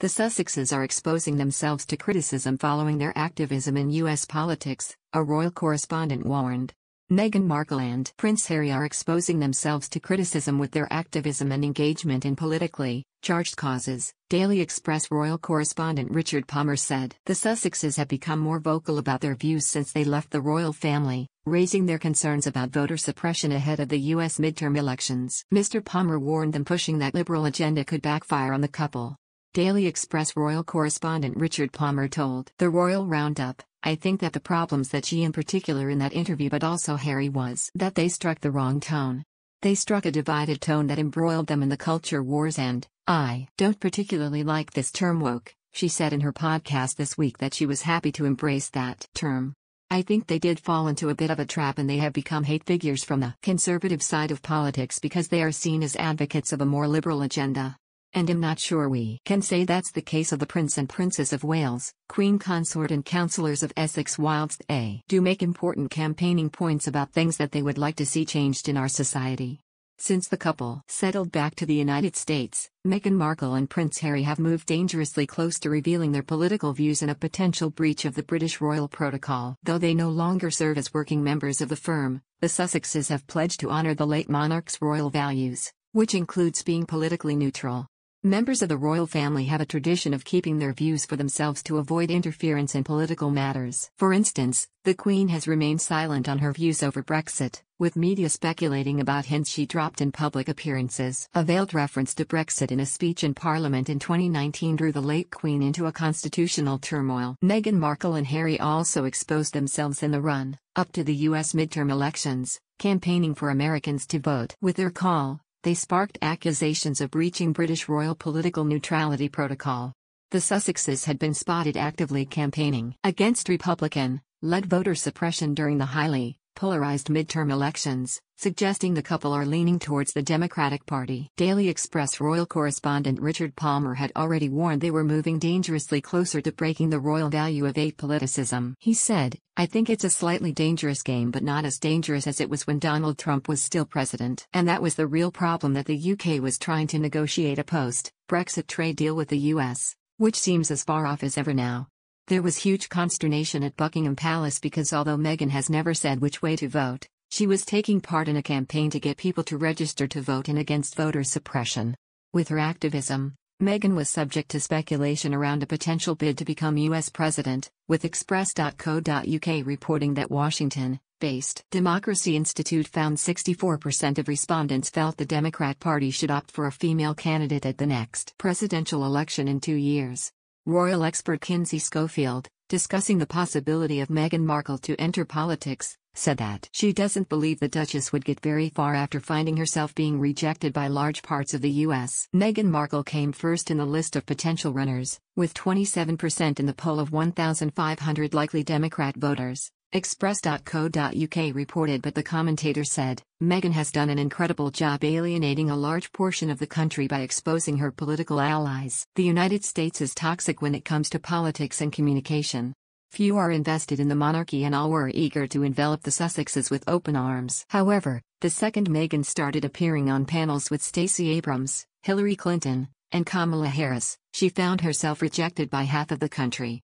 The Sussexes are exposing themselves to criticism following their activism in U.S. politics, a royal correspondent warned. Meghan Markle and Prince Harry are exposing themselves to criticism with their activism and engagement in politically charged causes, Daily Express royal correspondent Richard Palmer said. The Sussexes have become more vocal about their views since they left the royal family, raising their concerns about voter suppression ahead of the U.S. midterm elections. Mr. Palmer warned them pushing that liberal agenda could backfire on the couple. Daily Express royal correspondent Richard Palmer told the Royal Roundup, "I think that the problems that she in particular in that interview but also Harry was that they struck the wrong tone. They struck a divided tone that embroiled them in the culture wars and, I don't particularly like this term woke," she said in her podcast this week that she was happy to embrace that term. "I think they did fall into a bit of a trap and they have become hate figures from the conservative side of politics because they are seen as advocates of a more liberal agenda. And I'm not sure we can say that's the case of the Prince and Princess of Wales, Queen Consort and councillors of Essex whilst they do make important campaigning points about things that they would like to see changed in our society." Since the couple settled back to the United States, Meghan Markle and Prince Harry have moved dangerously close to revealing their political views in a potential breach of the British royal protocol. Though they no longer serve as working members of the firm, the Sussexes have pledged to honour the late monarch's royal values, which includes being politically neutral. Members of the royal family have a tradition of keeping their views for themselves to avoid interference in political matters. For instance, the Queen has remained silent on her views over Brexit, with media speculating about hints she dropped in public appearances. A veiled reference to Brexit in a speech in Parliament in 2019 drew the late Queen into a constitutional turmoil. Meghan Markle and Harry also exposed themselves in the run-up to the U.S. midterm elections, campaigning for Americans to vote. With their call, they sparked accusations of breaching British royal political neutrality protocol. The Sussexes had been spotted actively campaigning against Republican-led voter suppression during the highly polarized midterm elections, suggesting the couple are leaning towards the Democratic Party. Daily Express royal correspondent Richard Palmer had already warned they were moving dangerously closer to breaking the royal value of apoliticism. He said, "I think it's a slightly dangerous game but not as dangerous as it was when Donald Trump was still president. And that was the real problem, that the UK was trying to negotiate a post-Brexit trade deal with the US, which seems as far off as ever now." There was huge consternation at Buckingham Palace because although Meghan has never said which way to vote, she was taking part in a campaign to get people to register to vote in against voter suppression. With her activism, Meghan was subject to speculation around a potential bid to become US president, with Express.co.uk reporting that Washington-based Democracy Institute found 64% of respondents felt the Democrat Party should opt for a female candidate at the next presidential election in 2 years. Royal expert Kinsey Schofield, discussing the possibility of Meghan Markle to enter politics, said that she doesn't believe the Duchess would get very far after finding herself being rejected by large parts of the U.S. Meghan Markle came first in the list of potential runners, with 27% in the poll of 1,500 likely Democrat voters, Express.co.uk reported, but the commentator said, "Meghan has done an incredible job alienating a large portion of the country by exposing her political allies. The United States is toxic when it comes to politics and communication. Few are invested in the monarchy and all were eager to envelop the Sussexes with open arms." However, the second Meghan started appearing on panels with Stacey Abrams, Hillary Clinton, and Kamala Harris, she found herself rejected by half of the country.